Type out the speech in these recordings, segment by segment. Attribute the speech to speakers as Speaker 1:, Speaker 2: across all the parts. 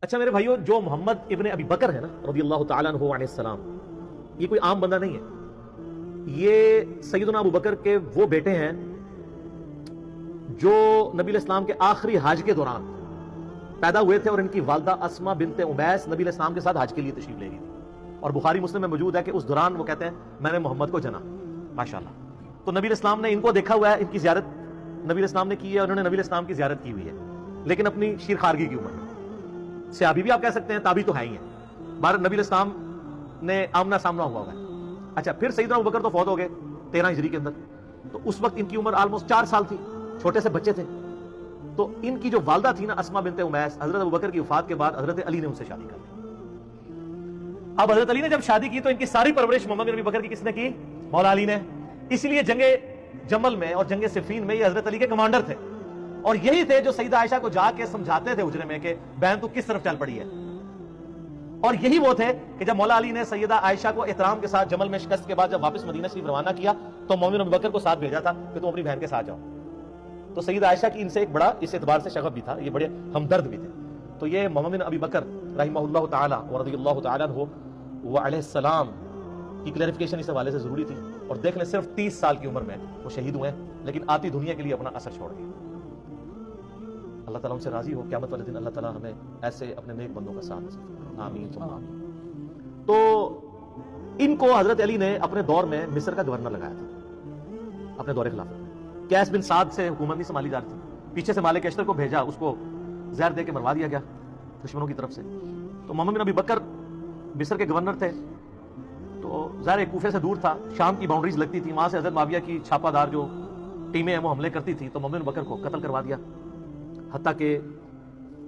Speaker 1: اچھا میرے بھائیوں، جو محمد ابن ابی بکر ہے نا رضی اللہ تعالیٰ عنہ علیہ السلام، یہ کوئی عام بندہ نہیں ہے. یہ سیدنا ابو بکر کے وہ بیٹے ہیں جو نبی علیہ السلام کے آخری حج کے دوران پیدا ہوئے تھے، اور ان کی والدہ اسما بنت امیس نبی علیہ السلام کے ساتھ حج کے لیے تشریف لے گئی تھی. اور بخاری مسلم میں موجود ہے کہ اس دوران وہ کہتے ہیں میں نے محمد کو جنا. ماشاءاللہ. تو نبی علیہ السلام نے ان کو دیکھا ہوا ہے، ان کی زیارت نبی علیہ السلام نے کی ہے، اور انہوں نے نبی علیہ السلام کی زیارت کی ہوئی ہے، لیکن اپنی شیرخارگی کی عمر میں. صحابی بھی آپ کہہ سکتے ہیں، تابعی تو ہے ہی ہیں. بار نبی علیہ السلام نے آمنا سامنا ہوا ہے. اچھا، پھر سیدنا ابو بکر تو فوت ہو گئے 13 ہجری کے اندر. تو اس وقت ان کی عمر آلموسٹ 4 سال تھی، چھوٹے سے بچے تھے. تو ان کی جو والدہ تھی نا اسما بنت امیس، حضرت ابو بکر کی وفات کے بعد حضرت علی نے ان سے شادی کر لی. اب حضرت علی نے جب شادی کی تو ان کی ساری پرورش محمد بن ابی بکر کی کس نے کی؟ مولا علی نے. اسی لیے جنگ جمل میں اور جنگ صفین میں یہ حضرت علی کے کمانڈر تھے، اور یہی تھے جو سیدہ عائشہ کو جا کے سمجھاتے تھے حجرے میں کہ بہن تو کس طرف چل پڑی ہے. اور یہی وہ تھے کہ جب مولا علی نے سیدہ عائشہ کو احترام کے ساتھ جمل میں شکست کے بعد جب واپس مدینہ شریف روانہ کیا تو محمد بن ابی بکر کو ساتھ بھیجا تھا کہ تم اپنی بہن کے ساتھ جاؤ. تو سیدہ عائشہ کی ان سے ایک بڑا اس اعتبار سے شغف بھی تھا، یہ بڑے ہمدرد بھی تھے. تو یہ محمد بن ابی بکر رحمہ اللہ تعالی ورضی اللہ تعالی عنہ و علیہ السلام کی کلیریفیکیشن اس حوالے سے ضروری تھی. اور دیکھ لیں صرف 30 سال کی عمر میں وہ شہید ہوئے، لیکن آتی دنیا کے لیے اپنا اثر چھوڑ گئے. اللہ تعالیٰ ان سے راضی ہو. قیامت والے دن اللہ تعالیٰ ہمیں ایسے اپنے نیک بندوں کا ساتھ نصیب فرمائے. آمین ثم آمین. تو ان کو حضرت علی نے اپنے دور میں مصر کا گورنر لگایا تھا اپنے دور خلافت میں. قیس بن سعد سے حکومت نہیں سنبھالی جا رہی تھی، پیچھے سے مالک اشتر کو بھیجا، اس کو زہر دے کے مروا دیا گیا دشمنوں کی طرف سے. تو محمد بن ابی بکر مصر کے گورنر تھے، تو ظاہر کوفے سے دور تھا، شام کی باؤنڈریز لگتی تھی، وہاں سے حضرت معاویہ کی چھاپہ دار جو ٹیمیں ہیں وہ حملے کرتی تھی. تو محمد بن بکر کو قتل کروا دیا، حتیٰ کہ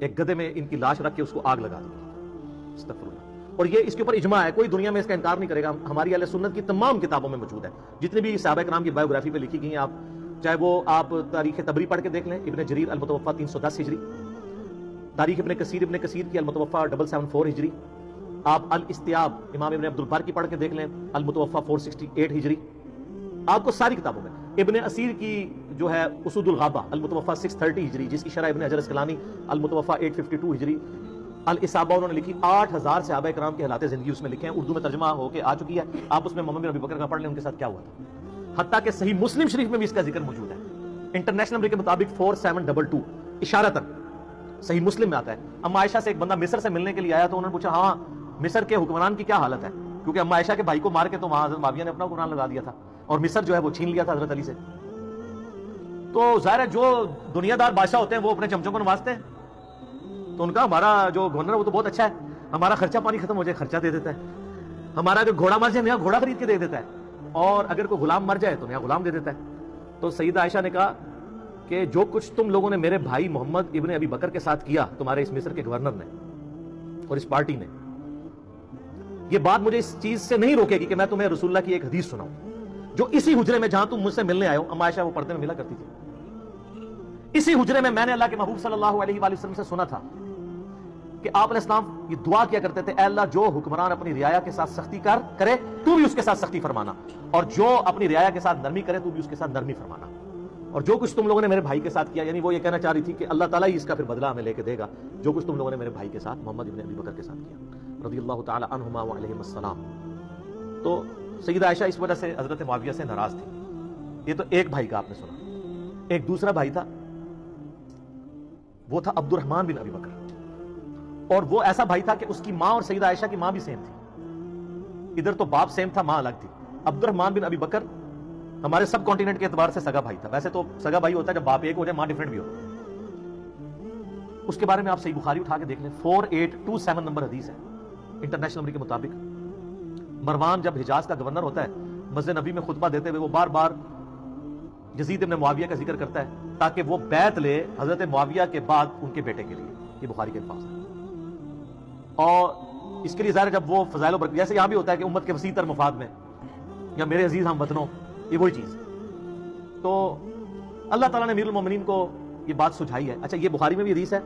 Speaker 1: ایک گدھے میں ان کی لاش رکھ کے اس کو آگ لگا دی. استغفر اللہ. اور یہ اس کے اوپر اجماع ہے، کوئی دنیا میں اس کا انکار نہیں کرے گا. ہماری اہل سنت کی تمام کتابوں میں موجود ہے، جتنی بھی صحابہ کرام کی بایوگرافی پہ لکھی گئی ہیں، آپ چاہے وہ آپ تاریخ تبری پڑھ کے دیکھ لیں، ابن جریر المتوفا 310 ہجری، تاریخ ابن کثیر کی المتوفا 774 ہجری، آپ الاستیاب امام ابن عبد البر کی پڑھ کے دیکھ لیں المتوفا 468 ہجری. آپ کو ساری کتابوں میں ابن اسیر کی جو ہے اسود الغابہ المتوفا 630 ہجری، جس کی شرح ابن حجر اسقلانی المتوفا 852 ہجری، الاصابہ انہوں نے لکھی. 8000 صحابہ کرام کے حالات زندگی اس میں لکھے ہیں، اردو میں ترجمہ ہو کے آ چکی ہے. آپ اس میں محمد بن ابی بکر کا پڑھ لیں ان کے ساتھ کیا ہوا تھا. حتیٰ کہ صحیح مسلم شریف میں بھی اس کا ذکر موجود ہے. انٹرنیشنل نمبر کے مطابق 4722 اشارتاً صحیح مسلم میں آتا ہے. اما عائشہ سے ایک بندہ مصر سے ملنے کے لیے آیا تو انہوں نے پوچھا ہاں مصر کے حکمران کی کیا حالت ہے، کیونکہ اما عائشہ کے بھائی کو مار کے تو وہاں حضرت معاویہ نے اپنا حکمران لگا دیا تھا، اور مصر جو ہے وہ چھین لیا تھا حضرت علی سے. تو ظاہر ہے جو دنیا دار بادشاہ ہوتے ہیں وہ اپنے چمچوں کو نوازتے ہیں. تو ان کا ہمارا جو گورنر ہے وہ تو بہت اچھا ہے، ہمارا خرچہ پانی ختم ہو جائے خرچہ دے دیتا ہے، ہمارا جو گھوڑا مر جائے نیا گھوڑا خرید کے دے دیتا ہے، اور اگر کوئی غلام مر جائے تو نیا غلام دے دیتا ہے. تو سیدہ عائشہ نے کہا کہ جو کچھ تم لوگوں نے میرے بھائی محمد ابن ابی بکر کے ساتھ کیا، تمہارے اس مصر کے گورنر نے اور اس پارٹی نے، یہ بات مجھے اس چیز سے نہیں روکے گی کہ میں تمہیں رسول اللہ کی ایک حدیث سناؤں جو اسی حجرے میں جہاں تم مجھ سے ملنے آئے ہو. اما عائشہ وہ پردے میں ملا کرتی تھی. اسی حجرے میں نے اللہ کے محبوب صلی اللہ علیہ وآلہ وسلم سے سنا تھا کہ آپ علیہ السلام یہ دعا کیا کرتے تھے، اے اللہ جو حکمران اپنی رعایا کے ساتھ سختی کرے تو بھی اس کے ساتھ سختی فرمانا، اور جو اپنی رعایا کے ساتھ نرمی کرے تو بھی اس کے ساتھ نرمی فرمانا. اور جو کچھ تم لوگوں نے میرے بھائی کے ساتھ کیا، یعنی وہ یہ کہنا چاہ رہی تھی کہ اللہ تعالیٰ ہی اس کا پھر بدلہ ہمیں لے کے دے گا جو کچھ تم لوگوں نے میرے بھائی کے ساتھ محمد ابن ابی بکر کے ساتھ کیا رضی اللہ تعالی عنہما وعلیہم السلام. تو سیدہ عائشہ اس وجہ سے حضرت معاویہ سے ناراض تھی. یہ تو ایک بھائی کا آپ نے سنا. ایک دوسرا بھائی تھا، وہ تھا عبد الرحمن بن ابی بکر، اور وہ ایسا بھائی تھا کہ اس کی ماں اور سیدہ عائشہ کی ماں بھی سیم تھی. ادھر تو باپ سیم تھا، ماں الگ تھی. عبد الرحمن بن ابی بکر ہمارے سب کانٹیننٹ کے اعتبار سے سگا بھائی تھا. ویسے تو سگا بھائی ہوتا ہے جب باپ ایک ہو جائے ماں ڈیفرنٹ بھی ہو. اس کے بارے میں آپ صحیح بخاری اٹھا کے دیکھ لیں، 4827 نمبر حدیث ہے انٹرنیشنل نمبر کے مطابق. مروان جب حجاز کا گورنر ہوتا ہے، مسجد نبی میں خطبہ دیتے ہوئے وہ بار بار یزید ابن معاویہ کا ذکر کرتا ہے تاکہ وہ بیعت لے حضرت معاویہ کے بعد ان کے بیٹے کے لیے. یہ بخاری کے الفاظ ہیں. اور اس کے لیے ظاہر جب وہ فضائل و برکت، جیسے یہاں بھی ہوتا ہے کہ امت کے وسیع تر مفاد میں، یا میرے عزیز ہم وطنوں، یہ وہی چیز. تو اللہ تعالیٰ نے امیر المومنین کو یہ بات سجھائی ہے. اچھا یہ بخاری میں بھی حدیث ہے،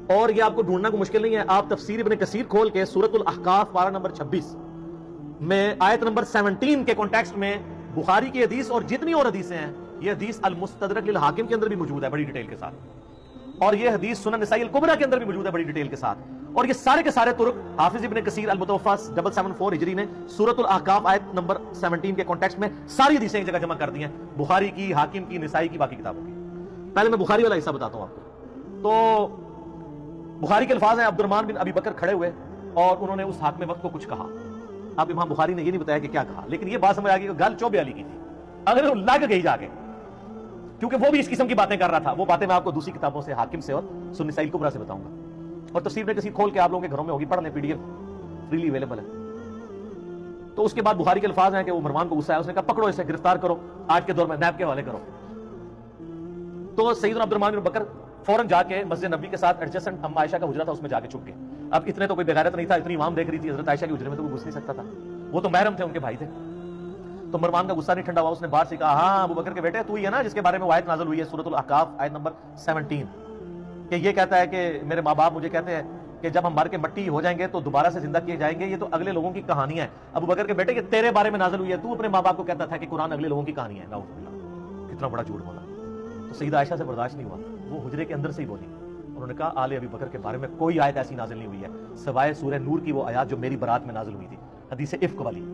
Speaker 1: اور یہ آپ کو ڈھونڈنا کوئی مشکل نہیں ہے. آپ تفسیر ابن کثیر کھول کے سورۃ الاحقاف پارہ نمبر 26 میں آیت نمبر 17 کے کانٹیکسٹ میں بخاری کی حدیث اور جتنی اور حدیثیں ہیں، یہ حدیث المستدرک للحاکم کے اندر بھی موجود ہے بڑی ڈیٹیل کے ساتھ، اور یہ حدیث سنن نسائی الکبریٰ کے اندر بھی موجود ہے بڑی ڈیٹیل کے ساتھ. اور یہ سارے کے سارے ترک حافظ ابن کثیر المتوفا 774 ہجری نے سورۃ الاحقاف آیت نمبر 17 کے کانٹیکسٹ میں ساری حدیثیں ایک جگہ جمع کر دی ہیں، بخاری کی، حاکم کی، نسائی کی، باقی کتابوں کی۔ پہلے میں بخاری والا حصہ بتاتا ہوں آپ کو۔ تو بخاری کے الفاظ ہیں، عبد الرحمن بن ابی بکر کھڑے ہوئے اور انہوں نے اس حاکم وقت کو کچھ کہا۔ اب امام بخاری نے یہ نہیں بتایا کہ کیا کہا، لیکن یہ بات سمجھ آ گئی کہ گل چوبے علی کی تھی، اگر وہ لگ گئی جا کے، کیونکہ وہ بھی اس قسم کی باتیں کر رہا تھا۔ وہ باتیں میں آپ کو دوسری کتابوں سے، حاکم سے اور سنن نسائی الکبریٰ سے بتاؤں گا، اور تفسیر میں کسی کھول کے آپ لوگوں کے گھروں میں ہوگی، پڑھ لیں، P D F freely available ہے۔ تو اس کے بعد بخاری کے الفاظ ہیں کہ وہ مروان کو غصہ ہے، اس نے کہا پکڑو اسے، گرفتار کرو، آج کے دور میں نیب کے حوالے کرو۔ تو سیدنا عبد الرحمن بن بکر فوراً جا کے مسجد نبوی کے ساتھ ایڈجسٹنٹ ام عائشہ کا حجرہ تھا، اس میں جا کے چھپ گئے۔ اب اتنے تو کوئی بغیرت نہیں تھا، اتنی عوام دیکھ رہی تھی، حضرت عائشہ کے حجرے میں تو کوئی گھس نہیں سکتا تھا، وہ تو محرم تھے، ان کے بھائی تھے۔ تو مروان کا غصہ نہیں ٹھنڈا ہوا، اس نے باہر سے کہا ہاں ابو بکر کے بیٹے، تو ہی ہے نا جس کے بارے میں وہ آیت نازل ہوئی ہے سورۃ الاحقاف آیت نمبر 17، کہ یہ کہتا ہے کہ میرے ماں باپ مجھے کہتے ہیں کہ جب ہم مر کے مٹی ہو جائیں گے تو دوبارہ سے زندہ کیے جائیں گے، یہ تو اگلے لوگوں کی کہانیاں ہیں۔ ابو بکر کے بیٹے کہ تیرے بارے میں نازل ہوئی ہے، تو اپنے ماں باپ کو کہتا تھا کہ قرآن اگلے لوگوں کی کہانی ہے، نعوذ باللہ، کتنا بڑا جھوٹ بولا۔ تو سیدہ عائشہ سے برداشت نہیں ہوا، وہ حجرے کے اندر سے ہی بولی، انہوں نے کہا آل ابی بکر کے بارے میں کوئی آیت ایسی نازل نہیں ہوئی ہے سوائے سورہ نور کی وہ آیات جو میری برات میں نازل ہوئی تھی، حدیث افک والی،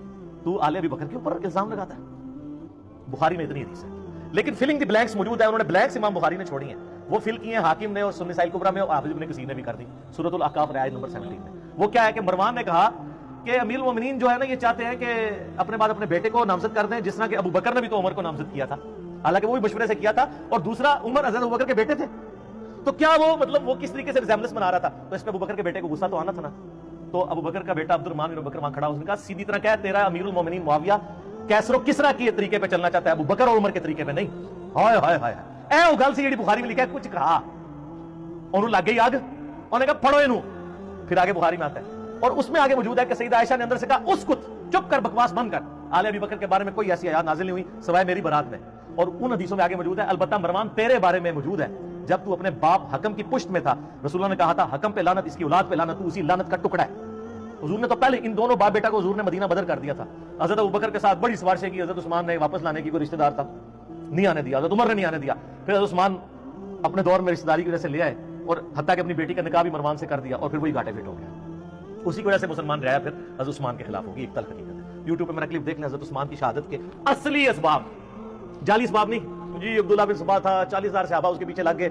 Speaker 1: تو آل ابی بکر کے اوپر الزام لگاتا ہے۔ بخاری میں اتنی حدیث ہے، لیکن فلنگ دی بلینکس موجود ہے، انہوں نے بلینکس امام بخاری نے چھوڑی ہیں، وہ فل کی ہیں حاکم نے اور سنن نسائی الکبریٰ میں، اور حافظ ابن کثیر نے بھی کر دی سورۃ الاحقاف آیت نمبر 17 میں۔ وہ کیا ہے کہ مروان نے کہا کہ امیر المومنین جو ہے نا یہ چاہتے ہیں کہ اپنے بعد اپنے بیٹے کو نامزد کر دیں، جس طرح کہ ابو بکر نے بھی تو عمر کو نامزد کیا تھا، حالانکہ وہ بھی مشورے سے کیا تھا، اور دوسرا عمر حضرت ابو بکر کے بیٹے تھے، تو کیا وہ مطلب وہ کس طریقے سے ریزیمبلنس بنا رہا تھا، تو اس پہ ابو بکر کے بیٹے کو غصہ تو آنا تھا نا۔ تو ابو بکر کا بیٹا عبد الرحمن بن بکر وہاں کھڑا، اس نے کہا سیدھی طرح کہہ تیرا امیر المومنین معاویہ کیسر و کسرا کے طریقے پہ چلنا چاہتا ہے، ابو بکر اور عمر کے طریقے پہ نہیں۔ ہائے ہائے ہائے، اے وہ گل سی جڑی بخاری میں لکھا ہے، کچھ کہا انہوں لگ گئی آگ، انہوں نے کہا پڑھو انہوں، پھر آگے بخاری میں آتا ہے، اور اس میں آگے موجود ہے کہ سیدہ عائشہ نے اندر سے کہا اسکت، چپ کر، بکواس بند کر، آل ابی بکر کے بارے میں کوئی ایسی آیات نازل نہیں ہوئی سوائے میری برات میں۔ اور ان حدیثوں میں آگے موجود ہے البتہ مروان تیرے بارے میں موجود ہے، جب تو اپنے باپ حکم کی پشت میں تھا، رسول اللہ نے کہا تھا حکم پہ لعنت، اس کی اولاد پہ لعنت، تو اسی لعنت کا ٹکڑا ہے۔ حضور نے تو پہلے ان دونوں باپ بیٹا کو حضور نے مدینہ بدر کر دیا تھا۔ حضرت ابوبکر کے ساتھ بڑی سفارشیں کی، حضرت عثمان نے واپس لانے کی، کوئی رشتہ دار تھا نہیں آنے دیا، حضرت عمر نے نہیں آنے دیا، پھر حضرت عثمان اپنے دور میں رشتہ داری کی وجہ سے لے آئے، اور حتیٰ کہ اپنی بیٹی کا نکاح بھی مروان سے کر دیا، اور پھر وہی گھاٹے پیٹ ہو گیا۔ اسی کی وجہ سے مسلمان رہا، پھر حضرت عثمان کے خلاف ہوگی، ایک تلخ حقیقت ہے۔ یوٹیوب پہ میرا کلپ دیکھ لیں، حضرت عثمان کی شہادت کے اصلی اسباب، جعلی اسباب نہیں، جی عبداللہ بن سبا تھا، 40,000 صحابہ اس کے پیچھے لگ گئے۔